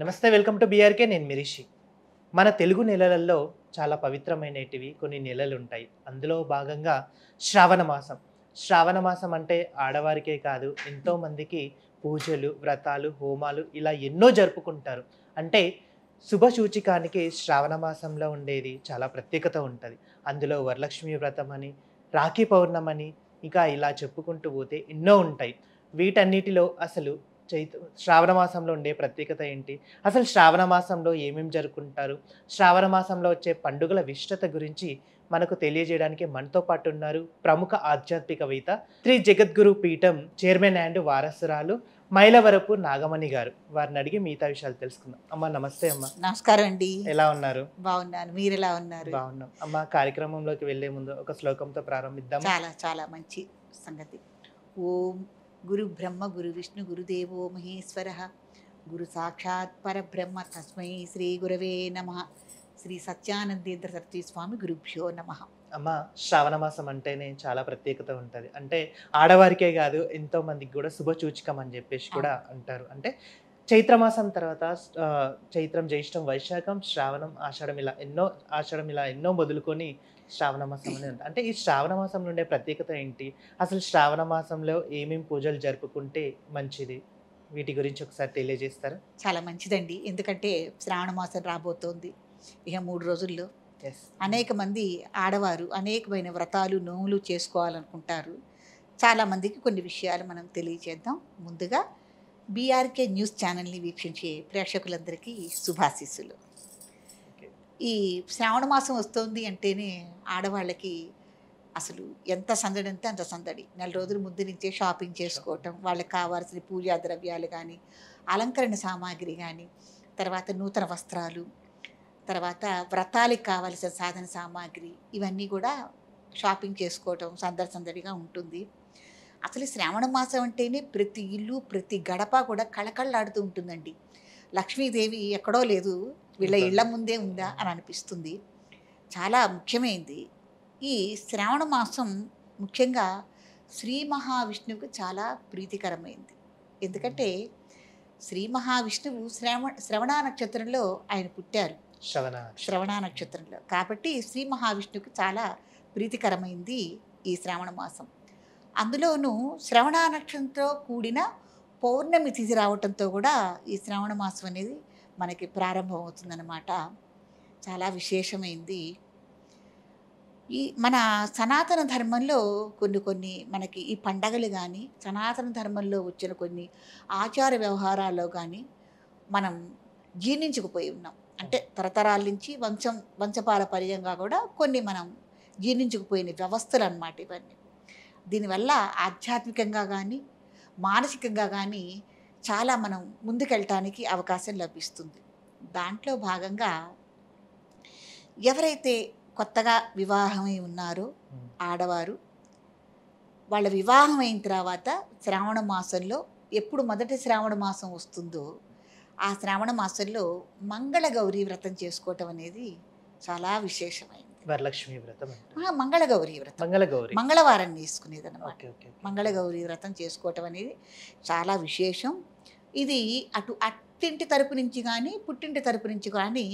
నమస్తే, welcome to BRK. నేను మిరిషి. మన తెలుగు నెలలలో చాలా పవిత్రమైనటివి కొన్ని నెలలు ఉంటాయి. అందులో భాగంగా శ్రావణ మాసం. శ్రావణ మాసం అంటే ఆడవారికే కాదు, ఎంతో మందికి పూజలు, వ్రతాలు, హోమాలు ఇలా ఎన్నో జరుపుకుంటారు. అంటే శుభ సూచికానికి శ్రావణ మాసంలో ఉండేది చాలా ప్రత్యేకత ఉంటది. అందులో వరలక్ష్మి వ్రతం అని, రాఖీ పౌర్ణమని, ఇంకా ఇలా చెప్పుకుంటూ పోతే ఎన్నో ఉంటాయి. వీటన్నిటిలో అసలు శ్రావణ మాసంలో ఉండే ప్రత్యేకత ఏంటి? అసలు శ్రావణ మాసంలో ఏమేమి జరుపుకుంటారు? శ్రావణ మాసంలో వచ్చే పండుగల విశిష్టత గురించి మనకు తెలియజేయడానికి మనతో పాటు ఉన్నారు ప్రముఖ ఆధ్యాత్మికవేత్త, శ్రీ జగద్గురు పీఠం చైర్మన్ అండ్ వారసురాలు మైలవరపు నాగమణి గారు. వారిని అడిగి మిగతా విషయాలు తెలుసుకుందాం. అమ్మ నమస్తే అమ్మ. నమస్కారం అండి. ఎలా ఉన్నారు? బాగున్నాను. మీరు ఎలా ఉన్నారు? బాగున్నాం. అమ్మ, కార్యక్రమంలోకి వెళ్లే ముందు ఒక శ్లోకంతో ప్రారంభిద్దాం. చాలా చాలా మంచి సంగతి. ఓం గురు బ్రహ్మ గురు విష్ణు గురుదేవో మహేశ్వర గురు సాక్షాత్ పరబ్రహ్మ తస్మై శ్రీ గురవే నమః. శ్రీ సత్యానందేంద్ర సరస్వతి స్వామి గురుభ్యో నమః. అమ్మ, శ్రావణ మాసం అంటేనే చాలా ప్రత్యేకత ఉంటుంది. అంటే ఆడవారికే కాదు, ఎంతో మందికి కూడా శుభసూచకం అని చెప్పేసి కూడా అంటారు. అంటే చైత్రమాసం తర్వాత చైత్రం, జ్యేష్టం, వైశాఖం, శ్రావణం, ఆషాఢం ఇలా ఎన్నో మొదలుకొని శ్రావణ మాసం అని ఉంటుంది. అంటే ఈ శ్రావణ మాసంలో ఉండే ప్రత్యేకత ఏంటి? అసలు శ్రావణ మాసంలో ఏమేమి పూజలు జరుపుకుంటే మంచిది? వీటి గురించి ఒకసారి తెలియజేస్తారా? చాలా మంచిదండి. ఎందుకంటే శ్రావణ మాసం రాబోతోంది. ఇక 3 రోజుల్లో ఎస్. అనేక మంది ఆడవారు అనేకమైన వ్రతాలు నోములు చేసుకోవాలనుకుంటారు. చాలామందికి కొన్ని విషయాలు మనం తెలియజేద్దాం. ముందుగా బీఆర్కే న్యూస్ ఛానల్ని వీక్షించే ప్రేక్షకులందరికీ శుభాశీస్సులు. ఈ శ్రావణ మాసం వస్తుంది అంటేనే ఆడవాళ్ళకి అసలు ఎంత సందడి అంటే అంత సందడి. 4 రోజుల ముందు నుంచే షాపింగ్ చేసుకోవటం, వాళ్ళకి కావాల్సిన పూజా ద్రవ్యాలు కానీ, అలంకరణ సామాగ్రి కానీ, తర్వాత నూతన వస్త్రాలు, తర్వాత వ్రతాలకు కావాల్సిన సాధన సామాగ్రి, ఇవన్నీ కూడా షాపింగ్ చేసుకోవటం సందడిగా ఉంటుంది. అసలు శ్రావణ మాసం అంటేనే ప్రతి ఇల్లు ప్రతి గడప కూడా కళకళలాడుతూ ఉంటుందండి. లక్ష్మీదేవి ఎక్కడో లేదు, వీళ్ళ ఇళ్ల ముందే ఉందా అని అనిపిస్తుంది. చాలా ముఖ్యమైనది ఈ శ్రావణ మాసం. ముఖ్యంగా శ్రీ మహావిష్ణువుకి చాలా ప్రీతికరమైంది. ఎందుకంటే శ్రీ మహావిష్ణువు శ్రవణ నక్షత్రంలో ఆయన పుట్టారు. శ్రవణ నక్షత్రంలో కాబట్టి శ్రీ మహావిష్ణువుకి చాలా ప్రీతికరమైంది ఈ శ్రావణ మాసం. అందులోనూ శ్రవణ నక్షత్రంతో కూడిన పౌర్ణమి తిథి రావటంతో కూడా ఈ శ్రావణ మాసం అనేది మనకి ప్రారంభం అవుతుందన్నమాట. చాలా విశేషమైంది. ఈ మన సనాతన ధర్మంలో కొన్ని మనకి ఈ పండగలు కానీ, సనాతన ధర్మంలో వచ్చిన కొన్ని ఆచార వ్యవహారాల్లో కానీ మనం జీర్ణించుకుపోయి ఉన్నాం. అంటే తరతరాల నుంచి వంశపారపర్యంగా కూడా కొన్ని మనం జీర్ణించుకుపోయిన వ్యవస్థలు అన్నమాట ఇవన్నీ. దీనివల్ల ఆధ్యాత్మికంగా కానీ మానసికంగా కానీ చాలా మనం ముందుకెళ్ళటానికి అవకాశం లభిస్తుంది. దాంట్లో భాగంగా ఎవరైతే కొత్తగా వివాహమై ఉన్నారో ఆడవారు, వాళ్ళ వివాహం అయిన తర్వాత శ్రావణ మాసంలో ఎప్పుడు మొదటి శ్రావణ మాసం వస్తుందో ఆ శ్రావణ మాసంలో మంగళగౌరీ వ్రతం చేసుకోవటం అనేది చాలా విశేషమైంది. వరలక్ష్మి వ్రతం, మంగళగౌరీ వ్రతం, మంగళవారం చేసుకునేది అనమాట. మంగళగౌరీ వ్రతం చేసుకోవటం అనేది చాలా విశేషం. ఇది అట్టింటి తరపు నుంచి కానీ పుట్టింటి తరపు నుంచి కానీ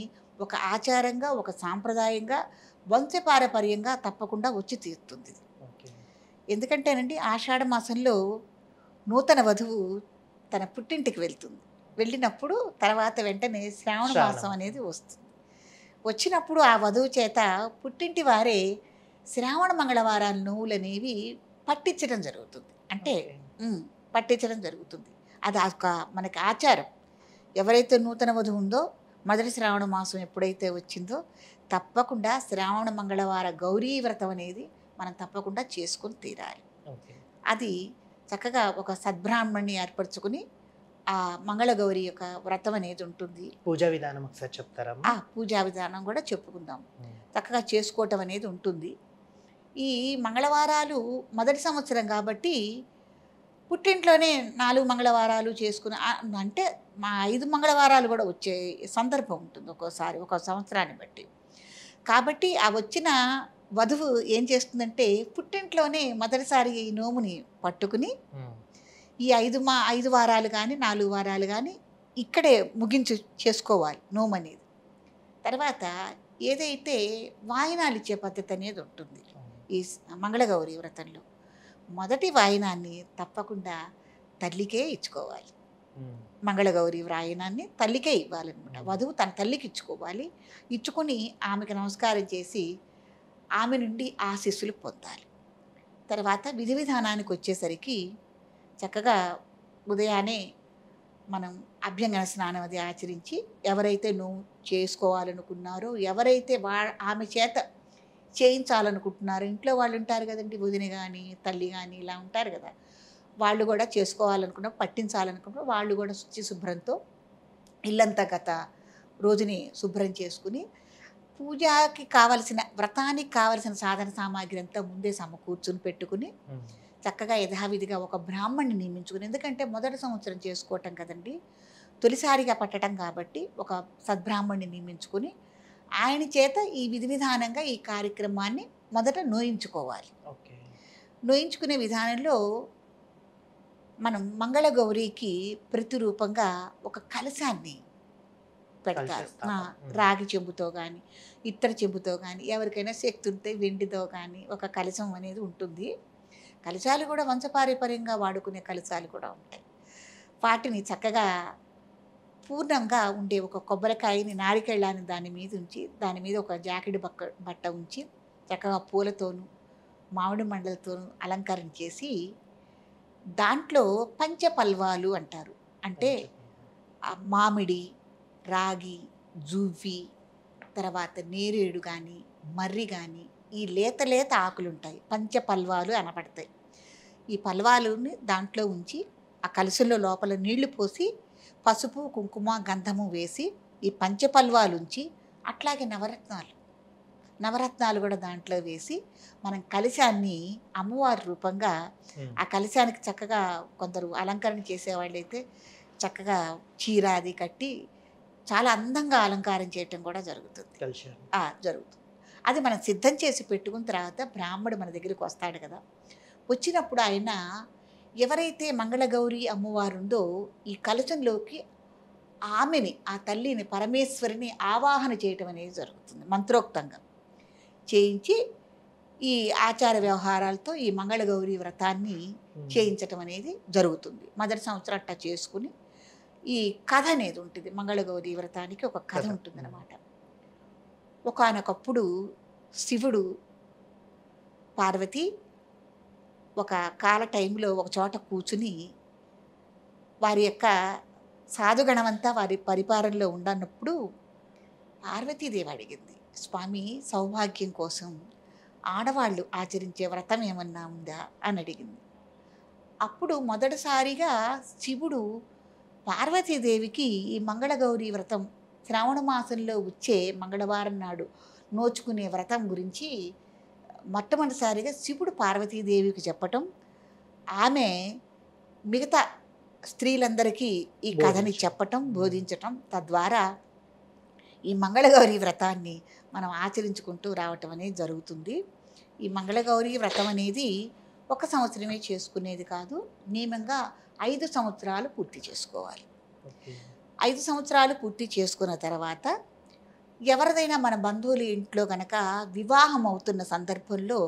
ఒక ఆచారంగా, ఒక సాంప్రదాయంగా, వంశపారపర్యంగా తప్పకుండా వచ్చి తీరుతుంది. ఎందుకంటేనండి ఆషాఢ మాసంలో నూతన వధువు తన పుట్టింటికి వెళ్తుంది. వెళ్ళినప్పుడు తర్వాత వెంటనే శ్రావణ మాసం అనేది వస్తుంది. వచ్చినప్పుడు ఆ వధువు చేత పుట్టింటి వారే శ్రావణ మంగళవారాల నువ్వులు అనేవి పట్టించడం జరుగుతుంది. అంటే పట్టించడం జరుగుతుంది. అది మనకి ఆచారం. ఎవరైతే నూతన వధువు ఉందో మొదటి శ్రావణ మాసం ఎప్పుడైతే వచ్చిందో తప్పకుండా శ్రావణ మంగళవార గౌరీ వ్రతం అనేది మనం తప్పకుండా చేసుకొని తీరాలి. అది చక్కగా ఒక సద్బ్రాహ్మణ్ణి ఏర్పరచుకుని ఆ మంగళగౌరి యొక్క వ్రతం అనేది ఉంటుంది. పూజా విధానం ఒకసారి చెప్తారా? పూజా విధానం కూడా చెప్పుకుందాం. చక్కగా చేసుకోవటం అనేది ఉంటుంది. ఈ మంగళవారాలు మొదటి సంవత్సరం కాబట్టి పుట్టింట్లోనే 4 మంగళవారాలు చేసుకుని, అంటే మా 5 మంగళవారాలు కూడా వచ్చే సందర్భం ఉంటుంది ఒక్కోసారి, ఒక సంవత్సరాన్ని బట్టి. కాబట్టి ఆ వచ్చిన వధువు ఏం చేస్తుందంటే పుట్టింట్లోనే మొదటిసారి ఈ నోముని పట్టుకుని ఈ 5 వారాలు కానీ 4 వారాలు కానీ ఇక్కడే చేసుకోవాలి నోము అనేది. తర్వాత ఏదైతే వాయినాలు ఇచ్చే పద్ధతి అనేది ఉంటుంది ఈ మంగళగౌరి వ్రతంలో. మొదటి వాయినాన్ని తప్పకుండా తల్లికే ఇచ్చుకోవాలి. మంగళగౌరి వాయినాన్ని తల్లికే ఇవ్వాలన్నమాట. వధువు తన తల్లికి ఇచ్చుకోవాలి. ఇచ్చుకొని ఆమెకు నమస్కారం చేసి ఆమె నుండి ఆశీస్సులు పొందాలి. తర్వాత విధి విధానానికి వచ్చేసరికి చక్కగా ఉదయాన్నే మనం అభ్యంగన స్నానం అది ఆచరించి ఎవరైతే నువ్వు చేసుకోవాలనుకున్నారో, ఎవరైతే ఆమె చేత చేయించాలనుకుంటున్నారో, ఇంట్లో వాళ్ళు ఉంటారు కదండి, వదిన కానీ తల్లి కానీ ఇలా ఉంటారు కదా, వాళ్ళు కూడా చేసుకోవాలనుకున్న పట్టించాలనుకున్న వాళ్ళు కూడా శుభ్రంతో ఇల్లంతా గత రోజుని శుభ్రం చేసుకుని పూజకి కావలసిన వ్రతానికి కావలసిన సాధన సామాగ్రి అంతా ముందే సమకూర్చుని పెట్టుకుని చక్కగా యథావిధిగా ఒక బ్రాహ్మణ్ణి నియమించుకుని, ఎందుకంటే మొదటి సంవత్సరం చేసుకోవటం కదండి, తొలిసారిగా పట్టడం కాబట్టి ఒక సద్బ్రాహ్మణ్ణి నియమించుకుని ఆయన చేత ఈ విధి విధానంగా ఈ కార్యక్రమాన్ని మొదట నోయించుకోవాలి. నోయించుకునే విధానంలో మనం మంగళగౌరికి ప్రతిరూపంగా ఒక కలశాన్ని పెడతారు. రాగి చెంబుతో కానీ ఇత్తడి చెంబుతో కానీ, ఎవరికైనా శక్తి ఉంటే వెండితో కానీ ఒక కలశం అనేది ఉంటుంది. కలశాలు కూడా వంశపారంపర్యంగా వాడుకునే కలశాలు కూడా ఉంటాయి. వాటిని చక్కగా పూర్ణంగా ఉండే ఒక కొబ్బరికాయని నారికెళ్ళాన్ని దాని మీద ఉంచి, దాని మీద ఒక జాకెట్ బట్ట ఉంచి చక్కగా పూలతోనూ మామిడి మండలతోనూ అలంకరణ చేసి దాంట్లో పంచపల్వాలు అంటారు. అంటే మామిడి, రాగి, జువ్వి, తర్వాత నేరేడు కానీ మర్రి కానీ ఈ లేత ఆకులు ఉంటాయి, పంచపల్వాలు అనబడతాయి. ఈ పల్వాలుని దాంట్లో ఉంచి ఆ కలశంలో లోపల నీళ్లు పోసి పసుపు కుంకుమ గంధము వేసి ఈ పంచపల్వాలు ఉంచి, అట్లాగే నవరత్నాలు కూడా దాంట్లో వేసి మనం కలశాన్ని అమ్మవారి రూపంగా ఆ కలశానికి చక్కగా కొందరు అలంకరణ చేసేవాళ్ళైతే చక్కగా చీర అది కట్టి చాలా అందంగా అలంకారం చేయటం కూడా జరుగుతుంది. జరుగుతుంది. అది మనం సిద్ధం చేసి పెట్టుకున్న తర్వాత బ్రాహ్మడు మన దగ్గరికి వస్తాడు కదా, వచ్చినప్పుడు ఆయన ఎవరైతే మంగళగౌరి అమ్మవారు ఉందో ఈ కలశంలోకి ఆమెని, ఆ తల్లిని, పరమేశ్వరిని ఆవాహన చేయటం అనేది జరుగుతుంది. మంత్రోక్తంగా చేయించి ఈ ఆచార వ్యవహారాలతో ఈ మంగళగౌరి వ్రతాన్ని చేయించటం అనేది జరుగుతుంది. మొదటి సంవత్సరం అట్టా చేసుకుని ఈ కథ అనేది ఉంటుంది. మంగళగౌరి వ్రతానికి ఒక కథ ఉంటుంది అన్నమాట. ఒకానొకప్పుడు శివుడు పార్వతి ఒక కాల టైంలో ఒక చోట కూర్చుని వారి యొక్క సాధుగణమంతా వారి పరిపాలనలో ఉండన్నప్పుడు పార్వతీదేవి అడిగింది, స్వామి సౌభాగ్యం కోసం ఆడవాళ్ళు ఆచరించే వ్రతం ఏమన్నా ఉందా అని అడిగింది. అప్పుడు మొదటిసారిగా శివుడు పార్వతీదేవికి ఈ మంగళగౌరి వ్రతం శ్రావణ మాసంలో వచ్చే మంగళవారం నాడు నోచుకునే వ్రతం గురించి మొట్టమొదటిసారిగా శివుడు పార్వతీదేవికి చెప్పటం, ఆమె మిగతా స్త్రీలందరికీ ఈ కథని చెప్పటం, బోధించటం, తద్వారా ఈ మంగళగౌరి వ్రతాన్ని మనం ఆచరించుకుంటూ రావటం అనేది జరుగుతుంది. ఈ మంగళగౌరి వ్రతం అనేది ఒక సంవత్సరమే చేసుకునేది కాదు, నియమంగా 5 సంవత్సరాలు పూర్తి చేసుకోవాలి. 5 సంవత్సరాలు పూర్తి చేసుకున్న తర్వాత ఎవరిదైనా మన బంధువుల ఇంట్లో కనుక వివాహం అవుతున్న సందర్భంలో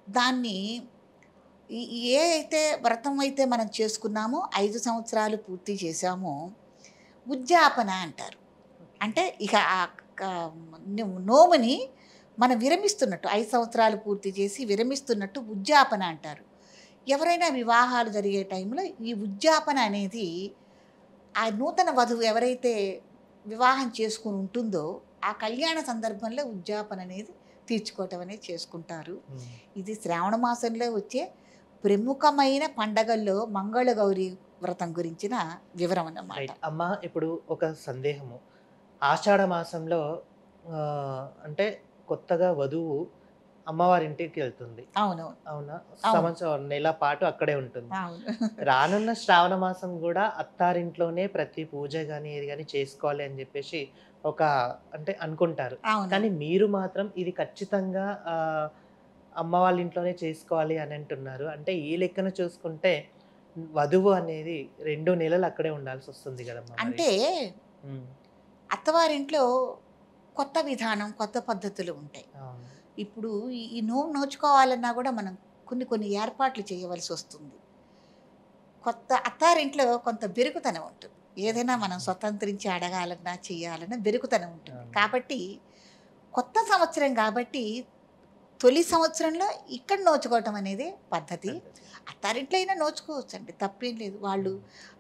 దాన్ని ఏ అయితే వ్రతం అయితే మనం చేసుకున్నామో 5 సంవత్సరాలు పూర్తి చేశామో ఉద్యాపన అంటారు. అంటే ఇక నోముని మనం విరమిస్తున్నట్టు, 5 సంవత్సరాలు పూర్తి చేసి విరమిస్తున్నట్టు ఉద్యాపన అంటారు. ఎవరైనా వివాహాలు జరిగే టైంలో ఈ ఉద్యాపన అనేది ఆ నూతన వధువు ఎవరైతే వివాహం చేసుకుని ఉంటుందో ఆ కళ్యాణ సందర్భంలో ఉద్యాపన అనేది తీర్చుకోవటం అనేది చేసుకుంటారు. ఇది శ్రావణ మాసంలో వచ్చే ప్రముఖమైన పండగల్లో మంగళగౌరి వ్రతం గురించిన వివరం అన్నమాట. అమ్మ, ఇప్పుడు ఒక సందేహము, ఆషాఢ మాసంలో అంటే కొత్తగా వధువు అమ్మవారింటికి వెళ్తుంది. అవునా? సంవత్సరం నెల పాటు అక్కడే ఉంటుంది. రానున్న శ్రావణ మాసం కూడా అత్తారింట్లోనే ప్రతి పూజ కానీ ఏది కానీ చేసుకోవాలి అని చెప్పేసి ఒక అంటే అనుకుంటారు. కానీ మీరు మాత్రం ఇది ఖచ్చితంగా అమ్మ వాళ్ళ ఇంట్లోనే చేసుకోవాలి అని అంటున్నారు. అంటే ఈ లెక్కన చూసుకుంటే వధువు అనేది 2 నెలలు అక్కడే ఉండాల్సి వస్తుంది కదమ్మా మరి. అంటే ఉమ్, అత్తవారింట్లో కొత్త విధానం, కొత్త పద్ధతులు ఉంటాయి. అవును. ఇప్పుడు ఈ నోము నోచుకోవాలన్నా కూడా మనం కొన్ని ఏర్పాట్లు చేయవలసి వస్తుంది. కొత్త అత్తారింట్లో కొంత బెరుకుతనం ఉంటుంది. ఏదైనా మనం స్వతంత్రించి అడగాలన్నా, చేయాలన్నా బెరుకుతనం ఉంటుంది. అవును. కాబట్టి కొత్త సంవత్సరం కాబట్టి తొలి సంవత్సరంలో ఇక్కడ నోచుకోవటం అనేది పద్ధతి. అత్తారింట్లో అయినా నోచుకోవచ్చండి, తప్పేం లేదు. వాళ్ళు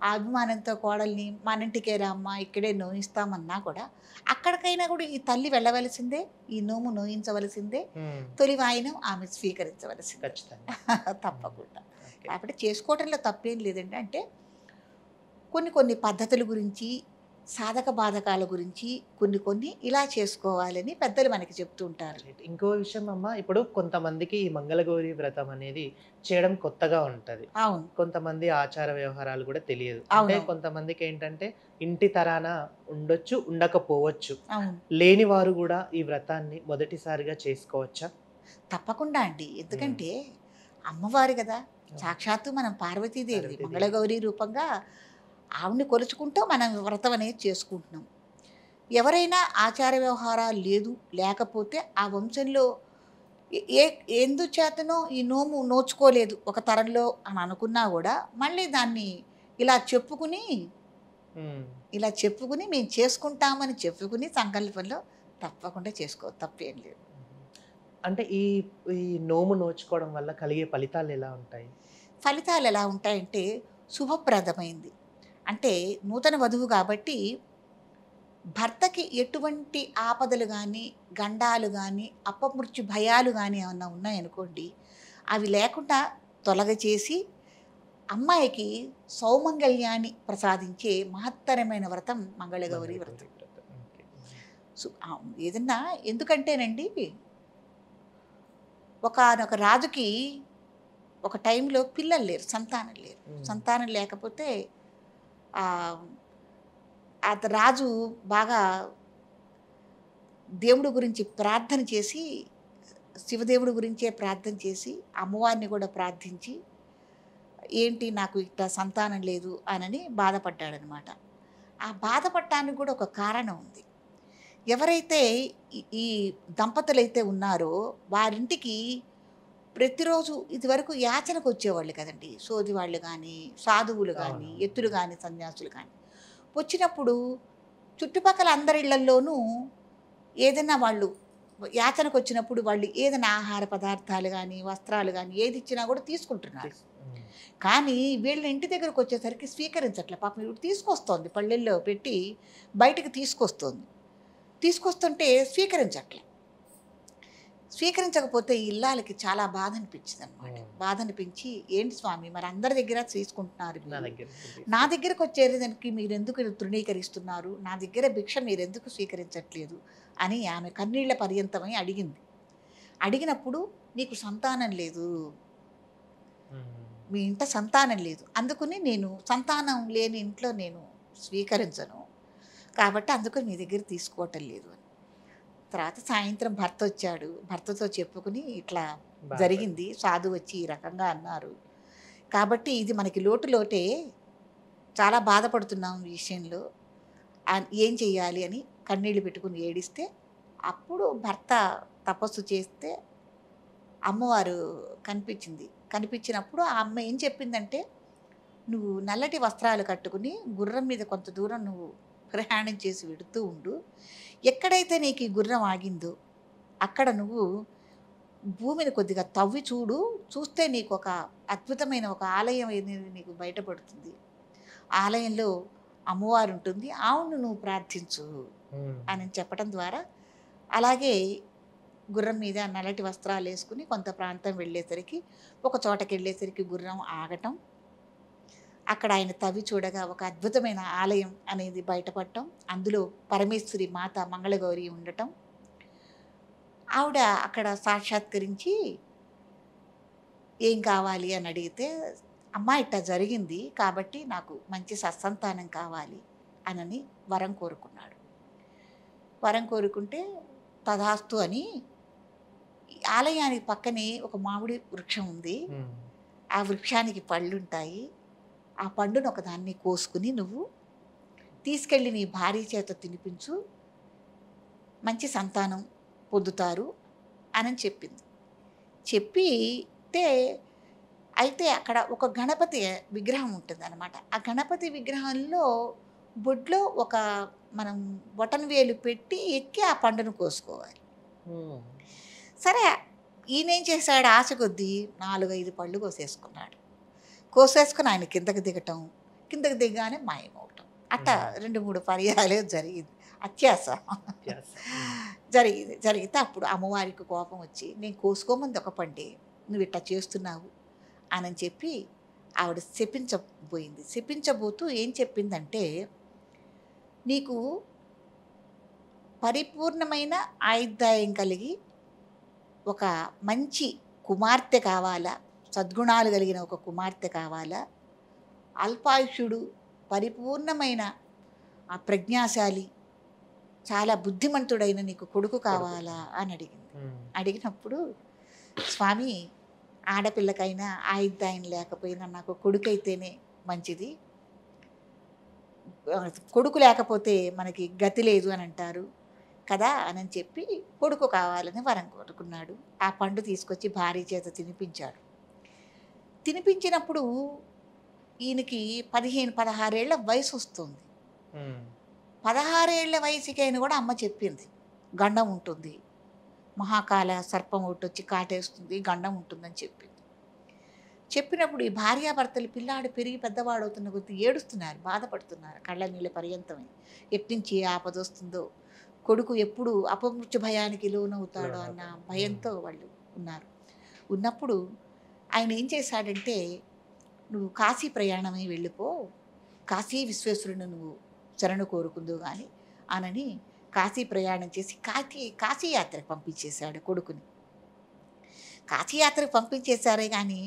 ఆ అభిమానంతో కోడల్ని మన ఇంటికే రామ్మా ఇక్కడే నోయిస్తామన్నా కూడా అక్కడికైనా కూడా ఈ తల్లి వెళ్ళవలసిందే, ఈ నోము నోయించవలసిందే, ఉమ్, తొలి వాయినం ఆమె స్వీకరించవలసిందే. ఖచ్చితంగా. తప్పకుండా. ఓకే. కాబట్టి చేసుకోవటంలో తప్పేం లేదండి. అంటే కొన్ని పద్ధతుల గురించి, సాధక బాధకాల గురించి కొన్ని ఇలా చేసుకోవాలని పెద్దలు మనకి చెప్తూ ఉంటారు. రైట్. ఇంకో విషయం అమ్మ, ఇప్పుడు కొంతమందికి ఈ మంగళగౌరి వ్రతం అనేది చేయడం కొత్తగా ఉంటది. అవును. కొంతమంది ఆచార వ్యవహారాలు కూడా తెలియదు. అంటే అవునవును. కొంతమందికి ఏంటంటే ఇంటి తరాన ఉండొచ్చు, ఉండకపోవచ్చు. అవును. లేని వారు కూడా ఈ వ్రతాన్ని మొదటిసారిగా చేసుకోవచ్చా? తప్పకుండా అండి. ఎందుకంటే అమ్మవారు కదా! సాక్షాత్తు మనం పార్వతీదేవి పార్వతీదేవి. మంగళగౌరి రూపంగా ఆవిడని కొలుచుకుంటూ మనం వ్రతం అనేది చేసుకుంటున్నాం. ఎవరైనా ఆచార వ్యవహారాలు లేకపోతే ఆ వంశంలో ఏ ఏ- ఎందుచేతనో ఈ నోము నోచుకోలేదు ఒక తరంలో అని అనుకున్నా కూడా మళ్ళీ దాన్ని ఇలా చెప్పుకుని ఉమ్. మేము చేసుకుంటామని చెప్పుకుని సంకల్పంలో తప్పకుండా తప్పేం లేదు. అంటే ఈ ఈ నోము నోచుకోవడం వల్ల కలిగే ఫలితాలు ఎలా ఉంటాయి? ఫలితాలు ఎలా ఉంటాయంటే శుభప్రదమైంది. అంటే నూతన వధువు కాబట్టి భర్తకి ఎటువంటి ఆపదలు కానీ, గండాలు కానీ, అపమృత్యు భయాలు కానీ ఏమన్నా ఉన్నాయనుకోండి, అవి లేకుండా తొలగచేసి అమ్మాయికి సౌమంగళ్యాన్ని ప్రసాదించే మహత్తరమైన వ్రతం మంగళగౌరి వ్రతం. ఓకే. ఏదన్నా ఎందుకంటేనండి ఒకానొక రాజుకి ఒక టైంలో పిల్లలు లేరు, సంతానం లేరు. సంతానం లేకపోతే రాజు బాగా దేవుడి గురించి ప్రార్థన చేసి, శివదేవుడి గురించే ప్రార్థన చేసి, అమ్మవారిని కూడా ప్రార్థించి, ఏంటి నాకు ఇట్లా సంతానం లేదు అనని బాధపడ్డాడనమాట. ఆ బాధపడటానికి కూడా ఒక కారణం ఉంది. ఎవరైతే ఈ దంపతులైతే ఉన్నారో వారింటికి ప్రతిరోజు ఇదివరకు యాచనకు వచ్చేవాళ్ళు కదండి, సోది వాళ్ళు కానీ, సాధువులు కానీ, ఎత్తులు కానీ, సన్యాసులు కానీ వచ్చినప్పుడు చుట్టుపక్కల అందరి ఇళ్లల్లోనూ ఏదైనా వాళ్ళు యాచనకు వచ్చినప్పుడు వాళ్ళు ఏదైనా ఆహార పదార్థాలు కానీ, వస్త్రాలు కానీ ఏది ఇచ్చినా కూడా తీసుకుంటున్నారు. కానీ వీళ్ళ ఇంటి దగ్గరకు వచ్చేసరికి స్వీకరించట్లే. పాపం ఇప్పుడు తీసుకొస్తోంది, పళ్ళెల్లో పెట్టి బయటకు తీసుకొస్తుంటే స్వీకరించకపోతే ఈ ఇల్లాలకి చాలా బాధ అనిపించింది అనమాట. బాధ అనిపించి, ఏంటి స్వామి మరి అందరి దగ్గర తీసుకుంటున్నారు, నా దగ్గరకు వచ్చేదానికి మీరు ఎందుకు తృణీకరిస్తున్నారు, నా దగ్గర భిక్ష మీరు ఎందుకు స్వీకరించట్లేదు అని ఆమె కన్నీళ్ల పర్యంతమై అడిగినప్పుడు నీకు సంతానం లేదు, మీ ఇంట సంతానం లేదు, అందుకని నేను సంతానం లేని ఇంట్లో నేను స్వీకరించను, కాబట్టి అందుకని మీ దగ్గర తీసుకోవటం లేదు అని. తర్వాత సాయంత్రం భర్త వచ్చాడు, భర్తతో చెప్పుకుని ఇట్లా జరిగింది, సాధు వచ్చి ఈ రకంగా అన్నారు, కాబట్టి ఇది మనకి లోటే, చాలా బాధపడుతున్నాం ఈ విషయంలో, ఏం చెయ్యాలి అని కన్నీళ్ళు పెట్టుకుని ఏడిస్తే, అప్పుడు భర్త తపస్సు చేస్తే అమ్మవారు కనిపించినప్పుడు ఆ అమ్మ ఏం చెప్పిందంటే, నువ్వు నల్లటి వస్త్రాలు కట్టుకుని గుర్రం మీద కొంత దూరం నువ్వు ప్రయాణం చేసి వెడుతూ ఉండు, ఎక్కడైతే నీకు ఈ గుర్రం ఆగిందో అక్కడ నువ్వు భూమిని కొద్దిగా తవ్వి చూస్తే నీకు ఒక అద్భుతమైన ఒక ఆలయం అనేది నీకు బయటపడుతుంది, ఆలయంలో అమ్మవారు ఉంటుంది, ఆవును నువ్వు ప్రార్థించు అని చెప్పడం ద్వారా అలాగే గుర్రం మీద నల్లటి వస్త్రాలు వేసుకుని కొంత ప్రాంతం వెళ్ళేసరికి, ఒక చోటకి వెళ్ళేసరికి గుర్రం ఆగటం, అక్కడ ఆయన తవ్వి చూడగా ఒక అద్భుతమైన ఆలయం అనేది బయటపడటం, అందులో పరమేశ్వరి మాత మంగళగౌరి ఉండటం, ఆవిడ అక్కడ సాక్షాత్కరించి ఏం కావాలి అని అడిగితే, అమ్మ ఇట్లా జరిగింది కాబట్టి నాకు మంచి సత్సంతానం కావాలి అని వరం కోరుకున్నాడు. వరం కోరుకుంటే తదాస్తు అని, ఆలయానికి పక్కనే ఒక మామిడి వృక్షం ఉంది, ఆ వృక్షానికి పళ్ళుంటాయి, ఆ పండును ఒకదాన్ని కోసుకుని నువ్వు తీసుకెళ్ళి నీ భార్య చేత తినిపించు, మంచి సంతానం పొందుతారు అని చెప్పింది. చెప్పితే అయితే అక్కడ ఒక గణపతి విగ్రహం ఉంటుందన్నమాట. ఆ గణపతి విగ్రహంలో బొడ్లో ఒక మనం బొటన్ వేలు పెట్టి ఎక్కి ఆ పండును కోసుకోవాలి. హ్మ్. సరే, ఈయనేం చేశాడు, ఆశ కొద్దీ 4, 5 పళ్ళు కోసేసుకున్నాడు. కోసేసుకొని ఆయన కిందకి దిగటం, కిందకి దిగగానే మాయమవటం. అట్ట హ్మ్. 2, 3 పర్యాయాలు జరిగింది. అత్యాస యెస్. హ్మ్. జరిగితే అప్పుడు అమ్మవారికి కోపం వచ్చి, నేను కోసుకోమంది ఒక పండే, నువ్వు ఇట్లా చేస్తున్నావు అని చెప్పి ఆవిడ శపించబోయింది. శపించబోతూ ఏం చెప్పిందంటే, నీకు పరిపూర్ణమైన ఆయుర్దాయం కలిగి ఒక మంచి కుమార్తె కావాలా, సద్గుణాలు కలిగిన ఒక కుమార్తె కావాలా, అల్పాయుషుడు, పరిపూర్ణమైన ఆ ప్రజ్ఞాశాలి, చాలా బుద్ధిమంతుడైన నీకు కొడుకు కావాలా అని అడిగింది. హ్మ్. అడిగినప్పుడు స్వామి, ఆడపిల్లకైనా ఆయుర్దాయం లేకపోయినా నాకు కొడుకైతేనే మంచిది, కొడుకు లేకపోతే మనకి గతి లేదు అని అంటారు కదా అని చెప్పి కొడుకు కావాలని వరం కోరుకున్నాడు. ఆ పండు తీసుకొచ్చి భార్య చేత తినిపించాడు. తినిపించినప్పుడు ఈయనకి 15, 16 ఏళ్ల వయసు వస్తుంది. హ్మ్. 16 ఏళ్ల వయసుకైనా కూడా అమ్మ చెప్పింది, గండం ఉంటుంది, మహాకాల సర్పం ఒకటి వచ్చి కాటేస్తుంది, గండం ఉంటుందని చెప్పింది. చెప్పినప్పుడు ఈ భార్యాభర్తలు పిల్లాడు పెరిగి పెద్దవాడవుతున్న కొద్దీ ఏడుస్తున్నారు, బాధపడుతున్నారు, కళ్ళ నీళ్ళ పర్యంతమై. ఎట్నుంచి ఏ ఆపద వస్తుందో, కొడుకు ఎప్పుడు అపమృత్యు భయానికి లోనవుతాడో అన్న భయంతో వాళ్ళు ఉన్నారు. ఉన్నప్పుడు ఆయన ఏం చేశాడంటే, నువ్వు కాశీ ప్రయాణమై వెళ్ళిపో, కాశీ విశ్వేశ్వరుని నువ్వు శరణు కోరుకుందు కానీ అనని కాశీ ప్రయాణం చేసి కాశీ యాత్రకు పంపించేశాడు కొడుకుని. కాశీయాత్రకు పంపించేశారే కానీ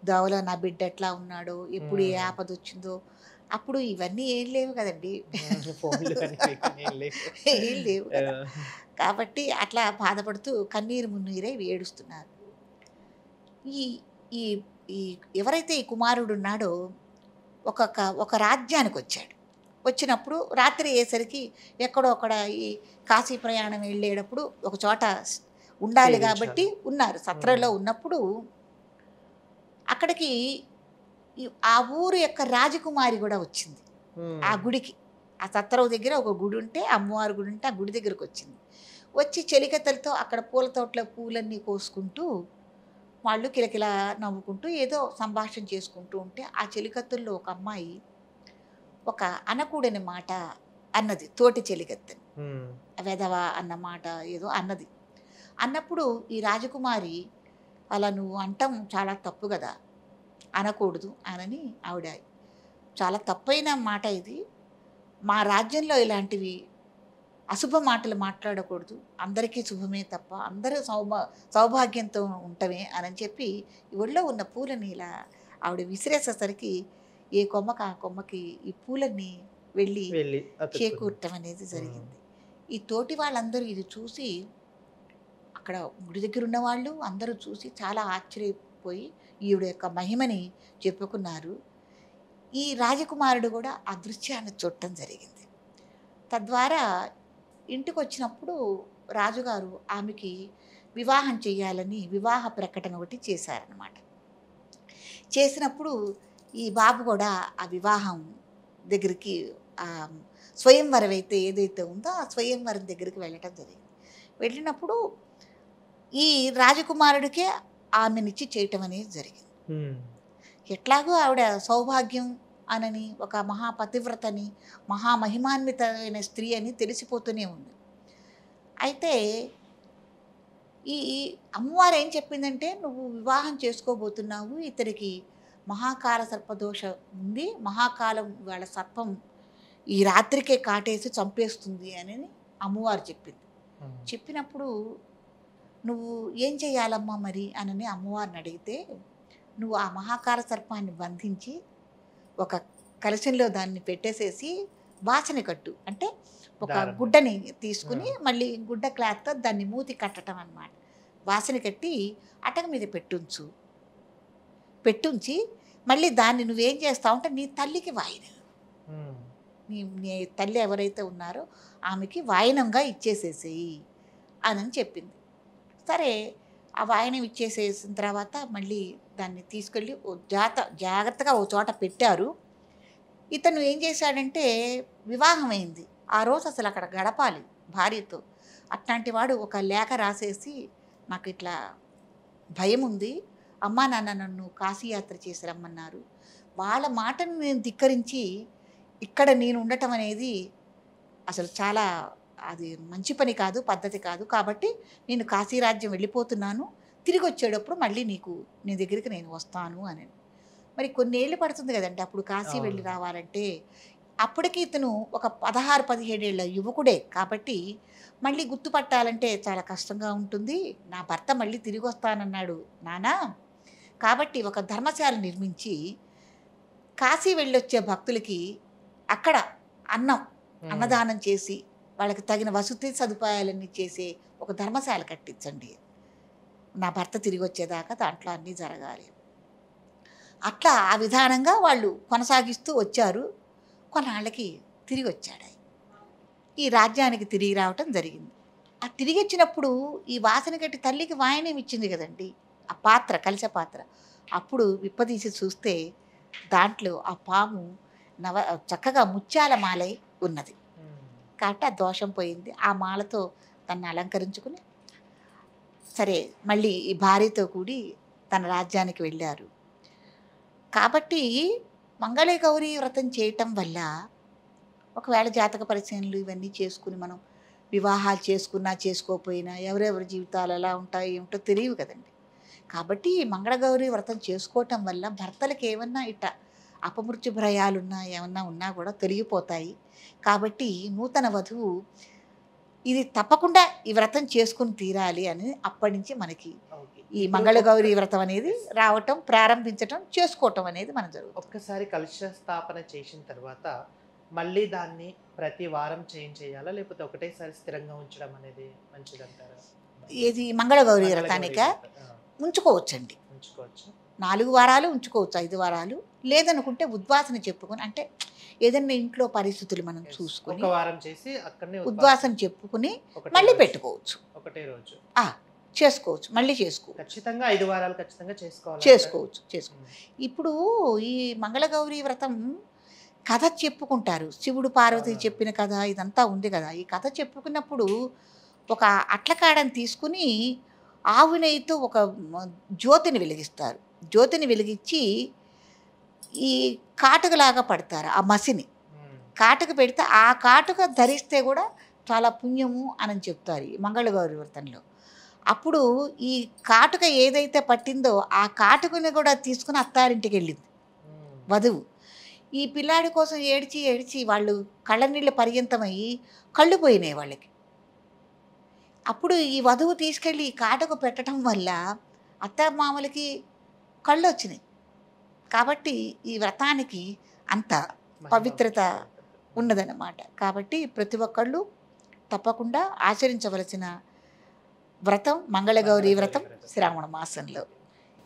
దోవలో నా బిడ్డ ఎట్లా ఉన్నాడో, ఎప్పుడు ఏ ఆపద వచ్చిందో, అప్పుడు ఇవన్నీ ఏం లేవు కదండి. ఫోన్లు అని ఏం లేవు. ఏం లేవు కదా. కాబట్టి అట్లా బాధపడుతూ కన్నీరు మున్నీరై ఏడుస్తున్నారు. ఈ ఈ ఈ ఎవరైతే ఈ కుమారుడు ఉన్నాడో ఒక రాజ్యానికి వచ్చాడు. వచ్చినప్పుడు రాత్రి అయ్యేసరికి ఎక్కడో అక్కడ ఈ కాశీ ప్రయాణం వెళ్ళేటప్పుడు ఒక చోట ఉండాలి కాబట్టి ఉన్నారు. సత్రలో ఉన్నప్పుడు అక్కడికి ఆ ఊరు యొక్క రాజకుమారి కూడా వచ్చింది ఆ గుడికి. ఆ సత్రం దగ్గర ఒక గుడి ఉంటే, అమ్మవారి గుడి ఉంటే ఆ గుడి దగ్గరకు వచ్చింది. వచ్చి చెలికత్తెలతో అక్కడ పూల తోటలో పూలన్నీ కోసుకుంటూ వాళ్ళు కిలకిలా నవ్వుకుంటూ ఏదో సంభాషణ చేసుకుంటూ ఉంటే, ఆ చెలికత్తెల్లో ఒక అమ్మాయి ఒక అనకూడని మాట అన్నది తోటి చెలికత్తెని. వెధవ అన్న మాట ఏదో అన్నది. అన్నప్పుడు ఈ రాజకుమారి, అలా నువ్వు అంటాం చాలా తప్పు కదా, అనకూడదు అనని ఆవిడ, చాలా తప్పైన మాట ఇది, మా రాజ్యంలో ఇలాంటివి అశుభ మాటలు మాట్లాడకూడదు, అందరికీ శుభమే తప్ప అందరూ సౌభాగ్యంతో ఉంటమే అని చెప్పి ఒళ్ళో ఉన్న పూలని ఇలా ఆవిడ విసిరేసేసరికి ఏ కొమ్మకి ఆ కొమ్మకి ఈ పూలన్నీ వెళ్ళి చేకూరటం అనేది జరిగింది. ఈ తోటి వాళ్ళందరూ ఇది చూసి, అక్కడ గుడి దగ్గర ఉన్న వాళ్ళు అందరూ చూసి చాలా ఆశ్చర్యపోయి ఈవిడ యొక్క మహిమని చెప్పుకున్నారు. ఈ రాజకుమారుడు కూడా ఆ దృశ్యాన్ని చూడటం జరిగింది. తద్వారా ఇంటికి వచ్చినప్పుడు రాజుగారు ఆమెకి వివాహం చేయాలని వివాహ ప్రకటన ఒకటి చేశారనమాట. చేసినప్పుడు ఈ బాబు కూడా ఆ వివాహం దగ్గరికి, స్వయంవరం అయితే ఏదైతే ఉందో ఆ స్వయంవరం దగ్గరికి వెళ్ళటం జరిగింది. వెళ్ళినప్పుడు ఈ రాజకుమారుడికే ఆమెనిచ్చి చేయటం అనేది జరిగింది. ఎట్లాగో ఆవిడ సౌభాగ్యం అనని, ఒక మహాపతివ్రతని, మహామహిమాన్వితమైన స్త్రీ అని తెలిసిపోతూనే ఉంది. అయితే ఈ అమ్మవారు ఏం చెప్పిందంటే, నువ్వు వివాహం చేసుకోబోతున్నావు, ఇతనికి మహాకాల సర్పదోషం ఉంది, మహాకాలం వాళ్ళ సర్పం ఈ రాత్రికే కాటేసి చంపేస్తుంది అని అమ్మవారు చెప్పింది. చెప్పినప్పుడు నువ్వు ఏం చేయాలమ్మా మరి అని అమ్మవారిని అడిగితే, నువ్వు ఆ మహాకాల సర్పాన్ని బంధించి ఒక కలశంలో దాన్ని పెట్టేసేసి వాసన కట్టు, అంటే ఒక గుడ్డని తీసుకుని మళ్ళీ గుడ్డ క్లాత్తో దాన్ని మూతి కట్టడం అన్నమాట. వాసన కట్టి అటక మీద పెట్టుంచి మళ్ళీ దాన్ని నువ్వేం చేస్తావు అంటే నీ తల్లికి వాయినం, ఉమ్, నీ తల్లి ఎవరైతే ఉన్నారో ఆమెకి వాయినంగా ఇచ్చేసేసేయి అని చెప్పింది. సరే, ఆ వాయినం ఇచ్చేసేసిన తర్వాత మళ్ళీ దాన్ని తీసుకెళ్ళి జాగ్రత్తగా ఓ చోట పెట్టారు. ఇతను ఏం చేశాడంటే వివాహమైంది, ఆ రోజు అసలు అక్కడ గడపాలి భార్యతో. అట్లాంటి వాడు ఒక లేఖ రాసేసి, నాకు ఇట్లా భయం ఉంది, అమ్మా నాన్న నన్ను కాశీయాత్ర చేసి రమ్మన్నారు, వాళ్ళ మాటను నేను ధిక్కరించి ఇక్కడ నేను ఉండటం అనేది అసలు చాలా అది మంచి పని కాదు, పద్ధతి కాదు. కాబట్టి నేను కాశీరాజ్యం వెళ్ళిపోతున్నాను, తిరిగి వచ్చేటప్పుడు మళ్ళీ నీ దగ్గరికి నేను వస్తాను అని. మరి కొన్నేళ్ళు పడుతుంది కదండి అప్పుడు కాశీ వెళ్ళి అవును. రావాలంటే. అప్పటికి ఇతను ఒక 16-17 ఏళ్ల యువకుడే కాబట్టి మళ్ళీ గుర్తుపట్టాలంటే చాలా కష్టంగా ఉంటుంది. నా భర్త మళ్ళీ తిరిగి వస్తానన్నాడు నానా, కాబట్టి ఒక ధర్మశాల నిర్మించి కాశీ వెళ్ళొచ్చే భక్తులకి అక్కడ అన్నదానం చేసి వాళ్ళకి తగిన వసతి సదుపాయాలన్నీ చేసే ఒక ధర్మశాల కట్టించండి, నా భర్త తిరిగి వచ్చేదాకా దాంట్లో అన్నీ జరగాలి. అట్లా ఆ విధానంగా వాళ్ళు కొనసాగిస్తూ వచ్చారు. కొన్నాళ్ళకి తిరిగి వచ్చాడు ఆయన. ఈ రాజ్యానికి తిరిగి రావటం జరిగింది. ఆ తిరిగి వచ్చినప్పుడు ఈ వాసన గట్టి తల్లికి వాయనం ఇచ్చింది కదండి, ఆ పాత్ర, కలశ పాత్ర. అప్పుడు విప్పదీసి చూస్తే దాంట్లో ఆ పాము చక్కగా ముత్యాల మాలై ఉన్నది. కాబట్టి ఆ దోషం పోయింది. ఆ మాలతో తను అలంకరించుకుని సరే మళ్ళీ ఈ భార్యతో కూడి తన రాజ్యానికి వెళ్ళారు. కాబట్టి మంగళగౌరి వ్రతం చేయటం వల్ల ఒకవేళ జాతక పరిశీలనలు ఇవన్నీ చేసుకుని మనం వివాహాలు చేసుకున్నా చేసుకోకపోయినా ఎవరెవరి జీవితాలు ఎలా ఉంటాయో ఏమిటో తెలియవు కదండి. కాబట్టి మంగళగౌరి వ్రతం చేసుకోవటం వల్ల భర్తలకు ఏమన్నా ఇట్ట అపమృత్యు భయాలున్నా ఏమన్నా ఉన్నా కూడా తొలగిపోతాయి. కాబట్టి నూతన వధువు ఇది తప్పకుండా ఈ వ్రతం చేసుకుని తీరాలి అని అప్పటి నుంచి మనకి ఈ మంగళగౌరి వ్రతం అనేది రావటం, ప్రారంభించటం, చేసుకోవటం అనేది మనం జరుగుతుంది. ఒక్కసారి కలశ స్థాపన చేసిన తర్వాత మళ్ళీ దాన్ని ప్రతి వారం చేయాలా, లేకపోతే ఒకటేసారి స్థిరంగా ఉంచడం అనేది మంచిదంటారా? ఏది మంగళగౌరి మంగళగౌరి వ్రతానిక వ్రతం, ఉంచుకోవచ్చండి. ఉంచుకోవచ్చు. 4 వారాలు ఉంచుకోవచ్చు, 5 వారాలు. లేదనుకుంటే ఉద్వాసన చెప్పుకొని, అంటే ఏదన్నా ఇంట్లో పరిస్థితులు మనం చూసుకొని ఒక వారం చేసి అక్కడనే ఉద్వాసన చెప్పుకుని ఒకటే మళ్ళీ రోజు. పెట్టుకోవచ్చు, ఒకటే రోజు చేసుకోవచ్చు, మళ్ళీ చేసుకోవచ్చు, ఖచ్చితంగా 5 వారాలు ఖచ్చితంగా చేసుకోవచ్చు. ఇప్పుడు ఈ మంగళగౌరి వ్రతం కథ చెప్పుకుంటారు, శివుడు పార్వతి చెప్పిన కథ ఇదంతా ఉంది కదా. ఈ కథ చెప్పుకున్నప్పుడు ఒక అట్లకాడని తీసుకుని ఆవు నెయ్యితో ఒక జ్యోతిని వెలిగిస్తారు. జ్యోతిని వెలిగించి ఈ కాటుకలాగా పడతారు ఆ మసిని. కాటుక పెడితే ఆ కాటుక ధరిస్తే కూడా చాలా పుణ్యము అని చెప్తారు ఈ మంగళగౌరి వ్రతంలో. అప్పుడు ఈ కాటుక ఏదైతే పట్టిందో ఆ కాటుకని కూడా తీసుకుని అత్తారింటికి వెళ్ళింది వధువు. ఈ పిల్లాడి కోసం ఏడ్చి ఏడ్చి వాళ్ళు కళ్ళనీళ్ళు పర్యంతమయ్యి కళ్ళు పోయినాయి వాళ్ళకి. అప్పుడు ఈ వధువు తీసుకెళ్ళి ఈ కాటుక పెట్టడం వల్ల అత్తమామలకి కళ్ళు వచ్చినాయి. కాబట్టి ఈ వ్రతానికి అంత పవిత్రత ఉన్నదన్నమాట. కాబట్టి ప్రతి ఒక్కళ్ళు తప్పకుండా ఆచరించవలసిన వ్రతం మంగళగౌరి వ్రతం శ్రావణ మాసంలో.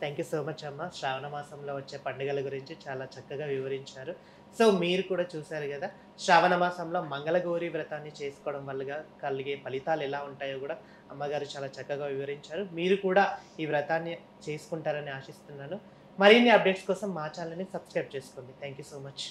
థ్యాంక్ యూ సో మచ్ అమ్మ. శ్రావణ మాసంలో వచ్చే పండుగల గురించి చాలా చక్కగా వివరించారు. సో మీరు కూడా చూశారు కదా, శ్రావణ మాసంలో మంగళగౌరి వ్రతాన్ని చేసుకోవడం వల్ల కలిగే ఫలితాలు ఎలా ఉంటాయో కూడా అమ్మగారు చాలా చక్కగా వివరించారు. మీరు కూడా ఈ వ్రతాన్ని చేసుకుంటారని ఆశిస్తున్నాను. మరిన్ని అప్డేట్స్ కోసం మా ఛానల్ని సబ్స్క్రైబ్ చేసుకోండి. Thank you so much.